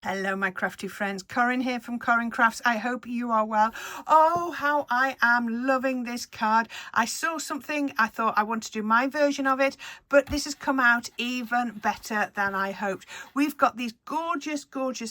Hello my crafty friends, Corrine here from Corrine Crafts. I hope you are well. Oh, how I am loving this card. I saw something, I thought I want to do my version of it, but this has come out even better than I hoped. We've got these gorgeous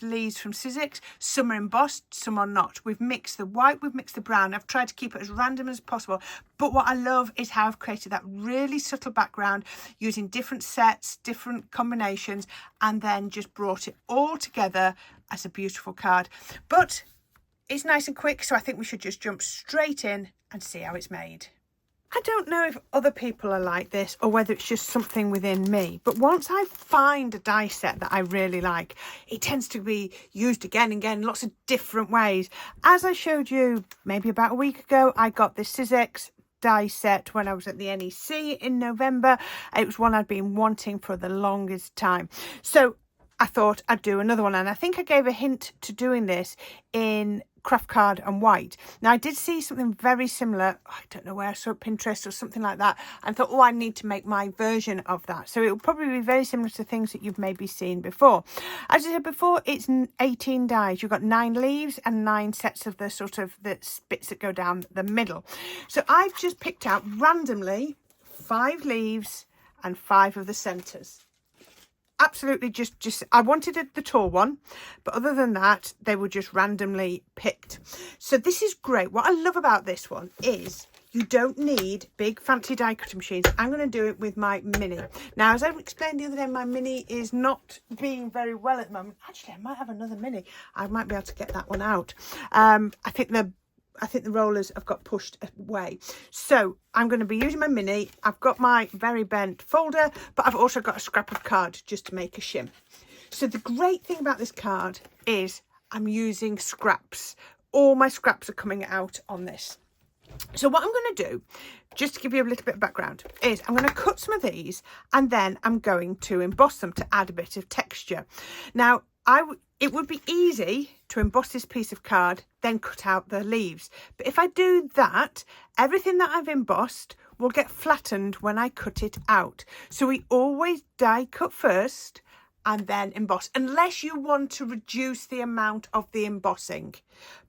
leaves from Sizzix. Some are embossed, some are not. We've mixed the white, we've mixed the brown. I've tried to keep it as random as possible, but what I love is how I've created that really subtle background using different sets, different combinations, and then just brought it all together as a beautiful card. But it's nice and quick, so I think we should just jump straight in and see how it's made. I don't know if other people are like this or whether it's just something within me, but once I find a die set that I really like, it tends to be used again and again, lots of different ways. As I showed you maybe about a week ago, I got this Sizzix die set when I was at the NEC in November. It was one I'd been wanting for the longest time. So I thought I'd do another one, and I think I gave a hint to doing this in Kraft card and white. Now I did see something very similar, I don't know where, I saw it, Pinterest or something like that, and thought, oh, I need to make my version of that. So it will probably be very similar to things that you've maybe seen before. As I said before, it's 18 dies. You've got 9 leaves and 9 sets of the sort of the bits that go down the middle. So I've just picked out randomly 5 leaves and 5 of the centres. Absolutely just I wanted the tall one, but other than that they were just randomly picked. So this is great. What I love about this one is you don't need big fancy die cutting machines. I'm going to do it with my mini. Now, as I explained the other day, my mini is not being very well at the moment. Actually, I might have another mini. I might be able to get that one out. I think the rollers have got pushed away. So I'm going to be using my mini. I've got my very bent folder, but I've also got a scrap of card just to make a shim. So the great thing about this card is I'm using scraps. All my scraps are coming out on this. So what I'm going to do, just to give you a little bit of background, is I'm going to cut some of these and then I'm going to emboss them to add a bit of texture. Now, it would be easy to emboss this piece of card, then cut out the leaves. But if I do that, everything that I've embossed will get flattened when I cut it out. So we always die cut first and then emboss, unless you want to reduce the amount of the embossing.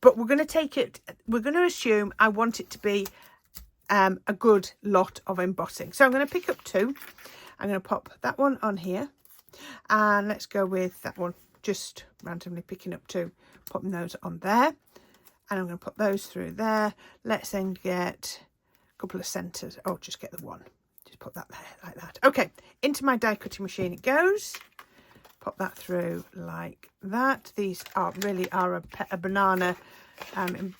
But we're going to assume I want it to be a good lot of embossing. So I'm going to pick up 2. I'm going to pop that one on here. And let's go with that one. Just randomly picking up 2, popping those on there, and I'm going to put those through there. Let's then get a couple of centres. Oh, just get the one. Just put that there like that. Okay, into my die cutting machine it goes. Pop that through like that. These really are a banana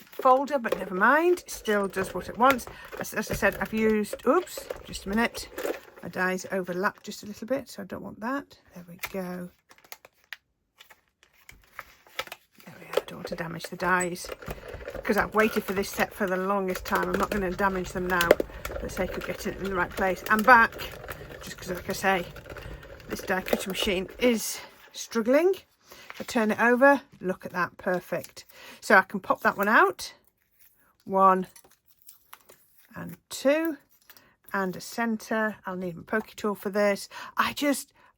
folder, but never mind. It still does what it wants. As I said, I've used, oops, just a minute. My dies overlap just a little bit, so I don't want that. There we go. I don't want to damage the dies because I've waited for this set for the longest time. I'm not going to damage them now for the sake of getting it in the right place. I'm back just because, like I say, this die cutting machine is struggling. If I turn it over, look at that, perfect. So I can pop that one out. 1 and 2 and a centre. I'll need my pokey tool for this.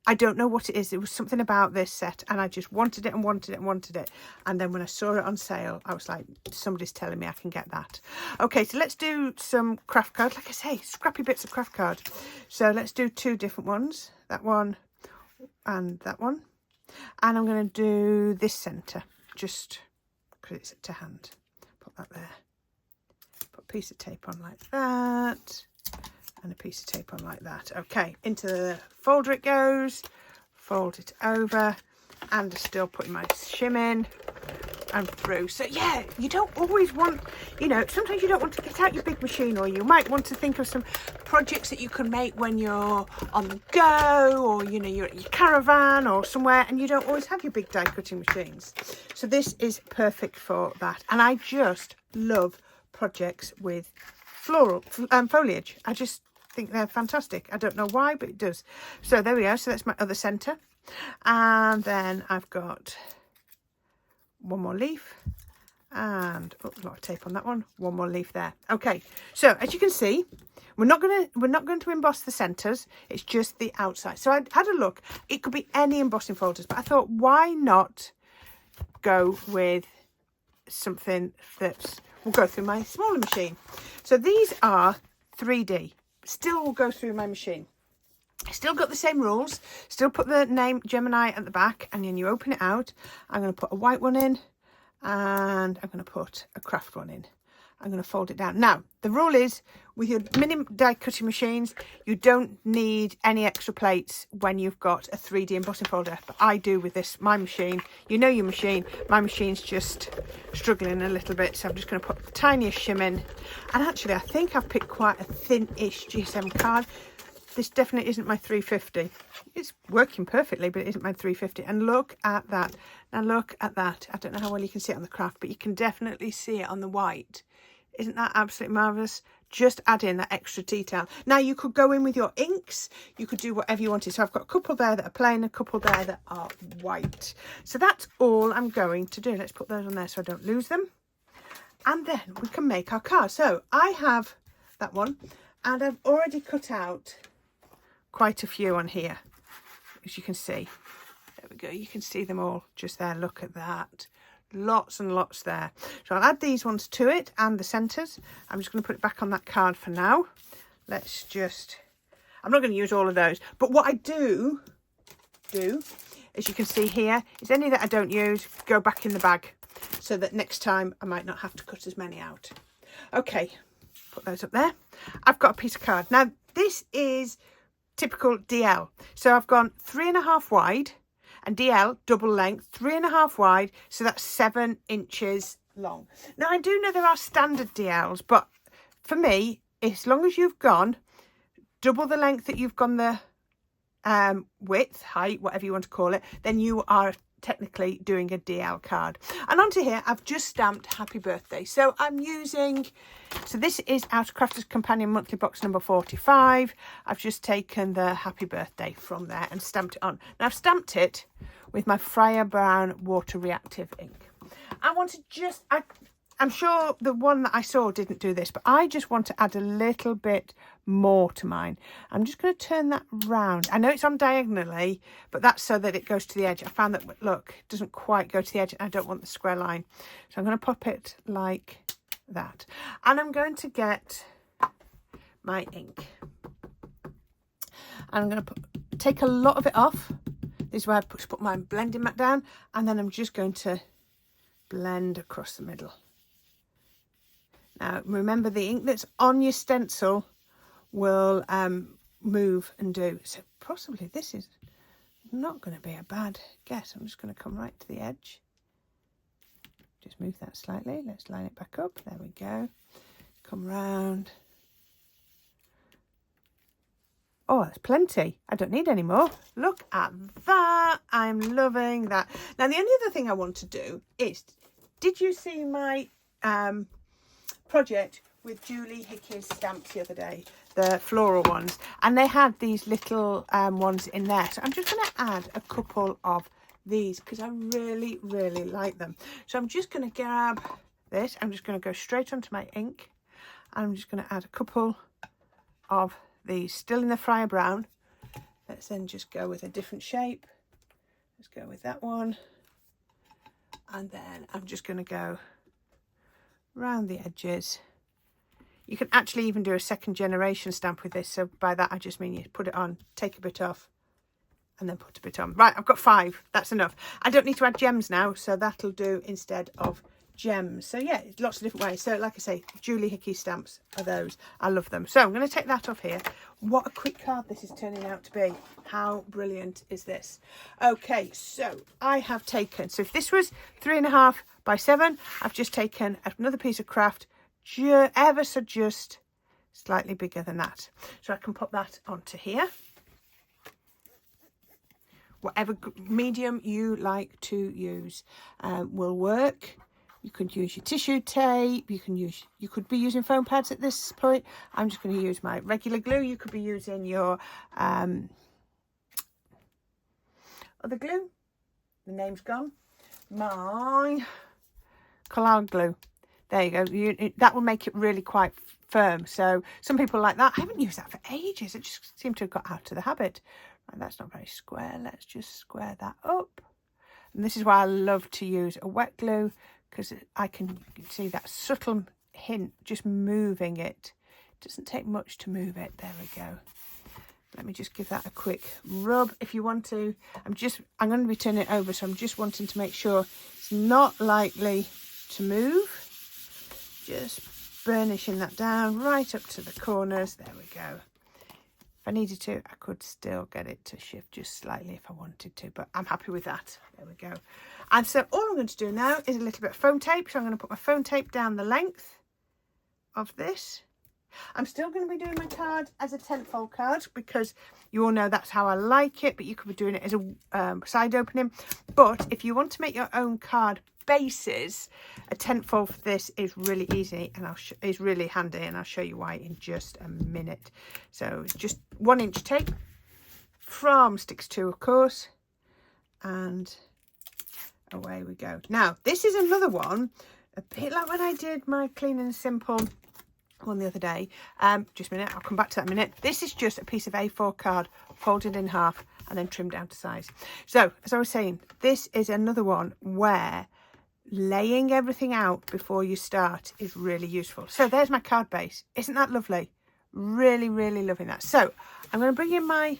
I don't know what it is. There was something about this set and I just wanted it and wanted it and wanted it. And then when I saw it on sale, I was like, somebody's telling me I can get that. Okay, so let's do some craft card. Like I say, scrappy bits of craft card. So let's do 2 different ones. That one and that one. And I'm going to do this centre, just because it's to hand. Put that there. Put a piece of tape on like that. And a piece of tape on like that. Okay, into the folder it goes, fold it over, and still putting my shim in and through. So yeah, you don't always want, sometimes you don't want to get out your big machine, or you might want to think of some projects that you can make when you're on the go, or you're at your caravan or somewhere and you don't always have your big die cutting machines. So this is perfect for that. And I just love projects with floral foliage. I just think they're fantastic. I don't know why, but it does. So there we go. So that's my other centre, and then I've got 1 more leaf, and a lot of tape on that one. 1 more leaf there. Okay, so as you can see, we're not going to emboss the centres. It's just the outside. So I had a look. It could be any embossing folders, but I thought, why not go with something that will go through my smaller machine. So these are 3D, still will go through my machine. Still got the same rules, still put the name Gemini at the back, and then you open it out. I'm going to put a white one in, and I'm going to put a Kraft one in. I'm going to fold it down. Now, the rule is, with your mini die cutting machines, you don't need any extra plates when you've got a 3D embossing folder. But I do with this, my machine. You know your machine. My machine's just struggling a little bit, so I'm just going to put the tiniest shim in. And actually, I think I've picked quite a thin-ish GSM card. This definitely isn't my 350. It's working perfectly, but it isn't my 350. And look at that. Now look at that. I don't know how well you can see it on the Kraft, but you can definitely see it on the white. Isn't that absolutely marvellous? Just add in that extra detail. Now you could go in with your inks. You could do whatever you wanted. So I've got a couple there that are plain, a couple there that are white. So that's all I'm going to do. Let's put those on there so I don't lose them. And then we can make our card. So I have that one, and I've already cut out quite a few on here, as you can see. There we go. You can see them all just there. Look at that. Lots and lots there. So I'll add these ones to it and the centres. I'm just going to put it back on that card for now. Let's just, I'm not going to use all of those, but what I do, as you can see here, is any that I don't use, go back in the bag, so that next time I might not have to cut as many out. Okay, put those up there. I've got a piece of card. Now this is typical DL. So I've gone 3.5 wide, and DL double length, 3.5 wide, so that's 7 inches long. Now I do know there are standard DLs, but for me, as long as you've gone double the length that you've gone the width, height, whatever you want to call it, then you are technically doing a DL card. And onto here, I've just stamped happy birthday. So I'm using, so this is out of Crafter's Companion monthly box number 45. I've just taken the happy birthday from there and stamped it on. Now I've stamped it with my Fryer Brown water reactive ink. I want to just, I'm sure the one that I saw didn't do this, but I just want to add a little bit more to mine. I'm just going to turn that round. I know it's on diagonally, but that's so that it goes to the edge. I found that, look, it doesn't quite go to the edge, and I don't want the square line. So I'm going to pop it like that. And I'm going to get my ink. And I'm going to take a lot of it off. This is where I put my blending mat down, and then I'm just going to blend across the middle. Now, remember, the ink that's on your stencil will move and do. So possibly this is not going to be a bad guess. I'm just going to come right to the edge. Just move that slightly. Let's line it back up. There we go. Come round. Oh, that's plenty. I don't need any more. Look at that. I'm loving that. Now, the only other thing I want to do is, did you see my project with Julie Hickey's stamps the other day, the floral ones, and they had these little ones in there? So I'm just going to add a couple of these because I really like them. So I'm just going to grab this. I'm just going to go straight onto my ink. I'm just going to add a couple of these, still in the Fryer Brown. Let's then just go with a different shape. Let's go with that one, and then I'm just going to go around the edges. You can actually even do a second generation stamp with this. So by that I just mean you put it on, take a bit off, and then put a bit on. Right, I've got 5. That's enough. I don't need to add gems now, so that'll do instead of gems. So yeah, lots of different ways. So like I say, Julie Hickey stamps are those. I love them. So I'm going to take that off here. What a quick card this is turning out to be. How brilliant is this? Okay, so I have taken, so if this was 3.5 by 7, I've just taken another piece of Kraft, ever so just slightly bigger than that. So I can pop that onto here. Whatever medium you like to use will work. You could use your tissue tape. You could be using foam pads at this point. I'm just going to use my regular glue. You could be using your other glue. The name's gone. My collard glue. There you go. That will make it really quite firm. So some people like that. I haven't used that for ages. It just seemed to have got out of the habit. Right, that's not very square. Let's just square that up. And this is why I love to use a wet glue, because I can see that subtle hint just moving it. It doesn't take much to move it. There we go. Let me just give that a quick rub if you want to. I'm going to be turning it over, so I'm just wanting to make sure it's not likely to move. Just burnishing that down right up to the corners. There we go. If I needed to, I could still get it to shift just slightly if I wanted to, but I'm happy with that. There we go. And so all I'm going to do now is a little bit of foam tape. So I'm going to put my foam tape down the length of this. I'm still going to be doing my card as a tent fold card, because you all know that's how I like it, but you could be doing it as a side opening. But if you want to make your own card bases, a tent fold for this is really easy, and is really handy, and I'll show you why in just a minute. So it's just 1 inch tape from Sticks 2, of course, and away we go. Now this is another one, a bit like when I did my Clean and Simple one the other day. Just a minute, I'll come back to that in a minute. This is just a piece of A4 card folded in half and then trimmed down to size. So as I was saying, this is another one where laying everything out before you start is really useful. So there's my card base. Isn't that lovely? Really, really loving that. So I'm going to bring in my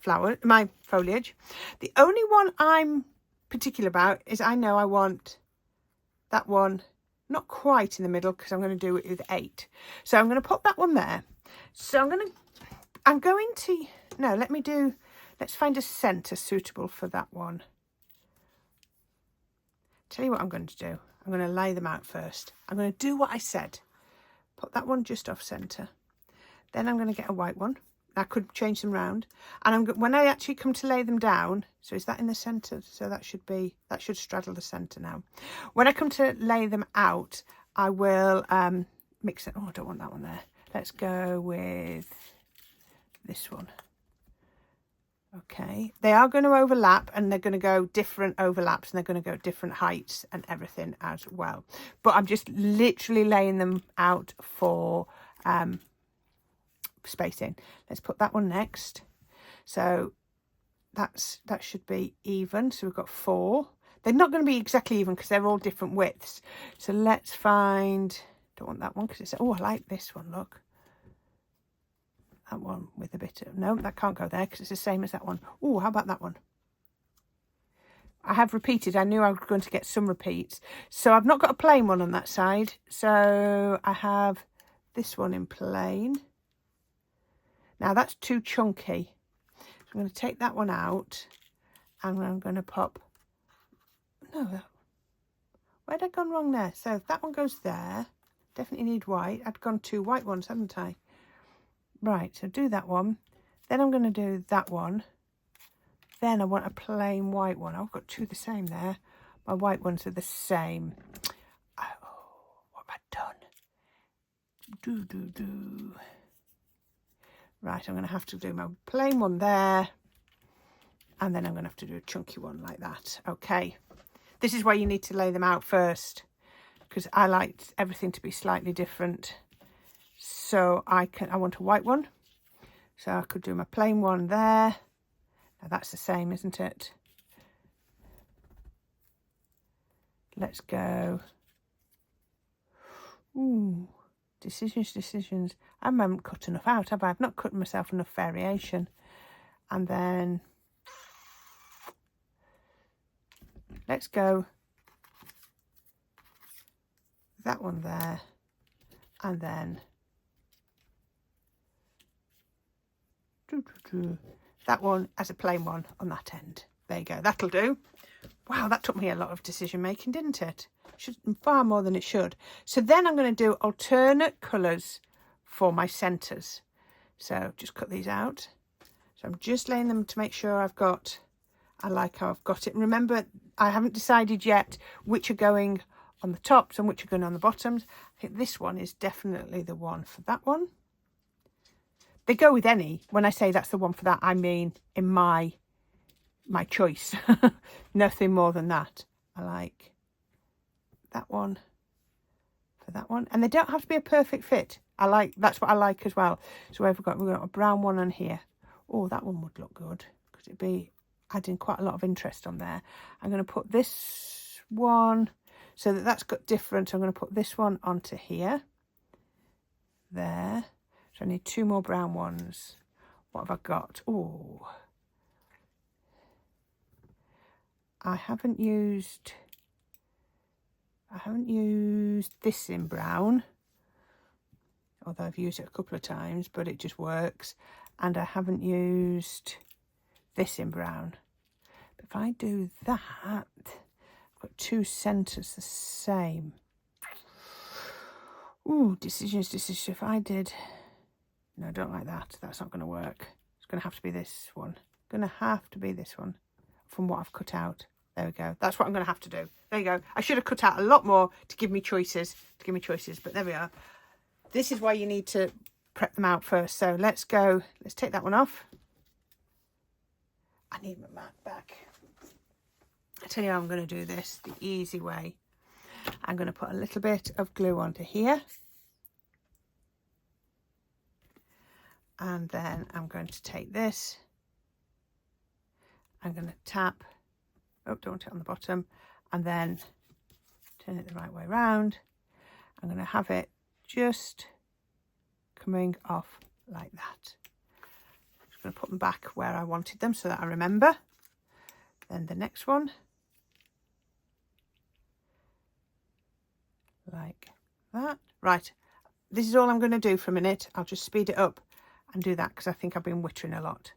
foliage. The only one I'm particular about is I know I want that one not quite in the middle, because I'm going to do it with 8. So I'm going to pop that one there. So let's find a centre suitable for that one. Tell you what I'm going to do. I'm going to lay them out first. I'm going to do what I said. Put that one just off centre. Then I'm going to get a white one. I could change them round. And when I actually come to lay them down, so is that in the centre? So that should straddle the centre now. When I come to lay them out, I will mix it. Oh, I don't want that one there. Let's go with this one. Okay, they are going to overlap, and they're going to go different overlaps, and they're going to go different heights and everything as well. But I'm just literally laying them out for spacing. Let's put that one next. So that should be even. So we've got 4. They're not going to be exactly even because they're all different widths. So let's find, don't want that one because it's, oh, I like this one, look. That one with a bit of, no, that can't go there because it's the same as that one. Oh, how about that one? I have repeated. I knew I was going to get some repeats. So I've not got a plain one on that side. So I have this one in plain. Now that's too chunky. So I'm going to take that one out and I'm going to pop, no, where'd I gone wrong there? So that one goes there. Definitely need white. I'd gone 2 white ones, hadn't I? Right, so do that one. Then I'm going to do that one. Then I want a plain white one. I've got 2 the same there. My white ones are the same. Oh, what have I done? Right, I'm going to have to do my plain one there. And then I'm going to have to do a chunky one like that. Okay. This is where you need to lay them out first, because I like everything to be slightly different. So I want a white one. So I could do my plain one there. Now that's the same, isn't it? Let's go. Ooh, decisions. I haven't cut enough out, have I? I've not cut myself enough variation. And then let's go that one there, and then that one as a plain one on that end. There you go, that'll do. Wow, that took me a lot of decision making, didn't it? Far more than it should. So then I'm going to do alternate colours for my centres. So just cut these out. So I'm just laying them to make sure I like how I've got it. And remember, I haven't decided yet which are going on the tops and which are going on the bottoms. I think this one is definitely the one for that one. They go with any. When I say that's the one for that, I mean in my choice. Nothing more than that. I like that one for that one. And they don't have to be a perfect fit. That's what I like as well. So we've got a brown one on here. Oh, that one would look good. Because it'd be adding quite a lot of interest on there. I'm going to put this one so that that's got different. I'm going to put this one onto here. There. So I need 2 more brown ones. What have I got? Oh, I haven't used this in brown, although I've used it a couple of times, but it just works. And I haven't used this in brown. But if I do that, I've got 2 centres the same. Ooh, decisions. If I did, no, I don't like that. That's not going to work. It's going to have to be this one. Going to have to be this one from what I've cut out. There we go. That's what I'm going to have to do. There you go. I should have cut out a lot more to give me choices. But there we are. This is why you need to prep them out first. So let's go. Let's take that one off. I need my mat back. I tell you how I'm going to do this the easy way. I'm going to put a little bit of glue onto here. And then I'm going to take this. I'm going to tap. Oh, don't want it on the bottom. And then turn it the right way around. I'm going to have it just coming off like that. I'm just going to put them back where I wanted them so that I remember. Then the next one. Like that. Right. This is all I'm going to do for a minute. I'll just speed it up and do that because I think I've been wittering a lot.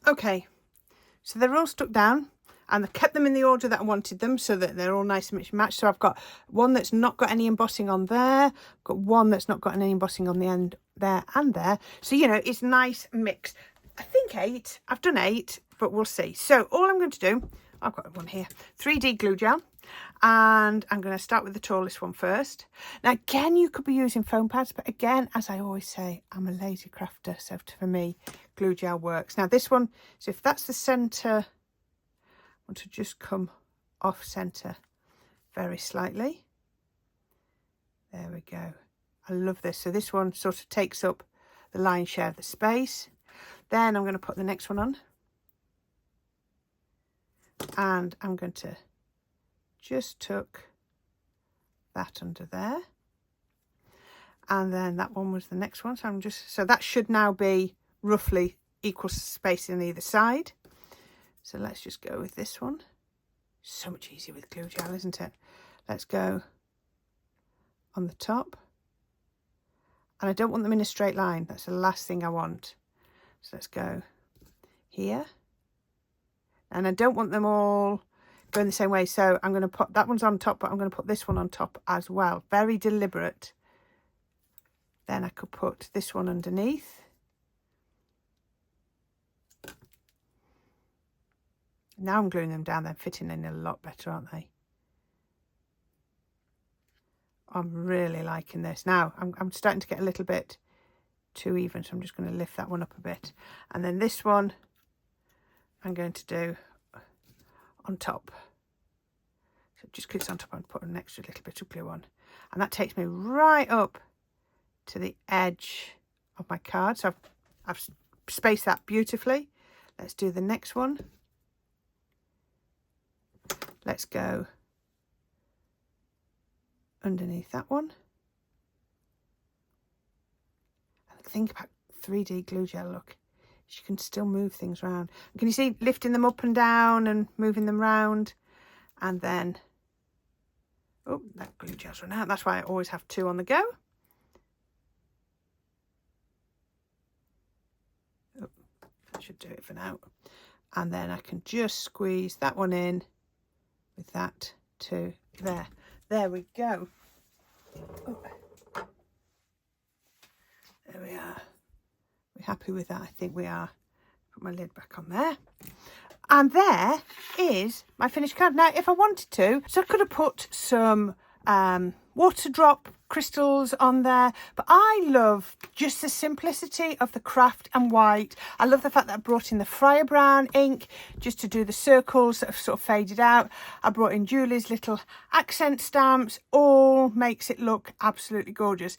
Okay, so they're all stuck down and I kept them in the order that I wanted them so that they're all nice and matched. So I've got one that's not got any embossing on there, I've got one that's not got any embossing on the end there and there. So, you know, it's nice mix. I think 8, I've done 8, but we'll see. So all I'm going to do, I've got one here, 3D glue gel. And I'm going to start with the tallest one first. Now, again, you could be using foam pads, but again, as I always say, I'm a lazy crafter, so for me, glue gel works. Now, this one, so if that's the centre, I want to just come off centre very slightly. There we go. I love this. So this one sort of takes up the lion's share of the space. Then I'm going to put the next one on. And I'm going to just tuck that under there, and then that one was the next one, so that should now be roughly equal space on either side. So let's just go with this one. So much easier with glue gel, isn't it? Let's go on the top, and I don't want them in a straight line. That's the last thing I want. So let's go here, and I don't want them all going the same way, so I'm going to put that one's on top, but I'm going to put this one on top as well. Very deliberate. Then I could put this one underneath. Now I'm gluing them down, they're fitting in a lot better, aren't they? I'm really liking this. Now I'm starting to get a little bit too even, so I'm just going to lift that one up a bit. And then this one I'm going to do on top. So just because it's on top, I'm putting an extra little bit of glue on, and that takes me right up to the edge of my card. So I've spaced that beautifully. Let's do the next one. Let's go underneath that one. And the thing about 3D glue gel, look, you can still move things around. Can you see lifting them up and down and moving them round? And then, oh, that glue gel's run out. That's why I always have 2 on the go. Oh, that should do it for now. And then I can just squeeze that one in with that to there. There we go. Oh. There we are. We're happy with that? I think we are. Put my lid back on there. And there is my finished card. Now, if I wanted to, so I could have put some water drop crystals on there, but I love just the simplicity of the Kraft and white. I love the fact that I brought in the Fryer Brown ink just to do the circles that have sort of faded out. I brought in Julie's little accent stamps. All makes it look absolutely gorgeous.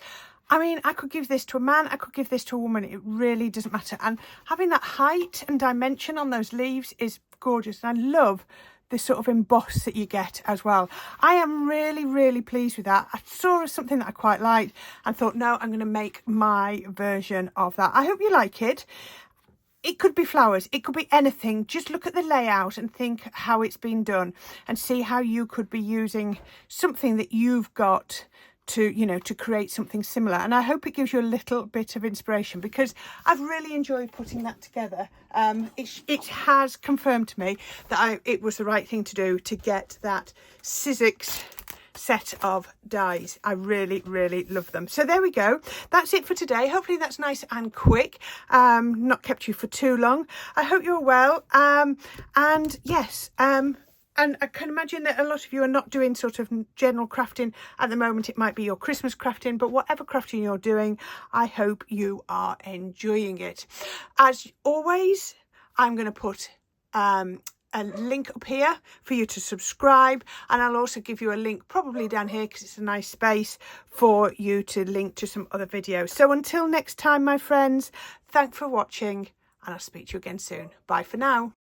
I mean, I could give this to a man, I could give this to a woman, it really doesn't matter. And having that height and dimension on those leaves is gorgeous. And I love the sort of emboss that you get as well. I am really, really pleased with that. I saw something that I quite liked and thought, no, I'm going to make my version of that. I hope you like it. It could be flowers, it could be anything. Just look at the layout and think how it's been done and see how you could be using something that you've got to, you know, to create something similar. And I hope it gives you a little bit of inspiration, because I've really enjoyed putting that together. It has confirmed to me that it was the right thing to do to get that Sizzix set of dies. I really, really love them. So there we go. That's it for today. Hopefully that's nice and quick. Not kept you for too long. I hope you're well. And yes, and I can imagine that a lot of you are not doing sort of general crafting at the moment. It might be your Christmas crafting, but whatever crafting you're doing, I hope you are enjoying it. As always, I'm going to put a link up here for you to subscribe, and I'll also give you a link probably down here because it's a nice space for you to link to some other videos. So until next time, my friends, thanks for watching, and I'll speak to you again soon. Bye for now.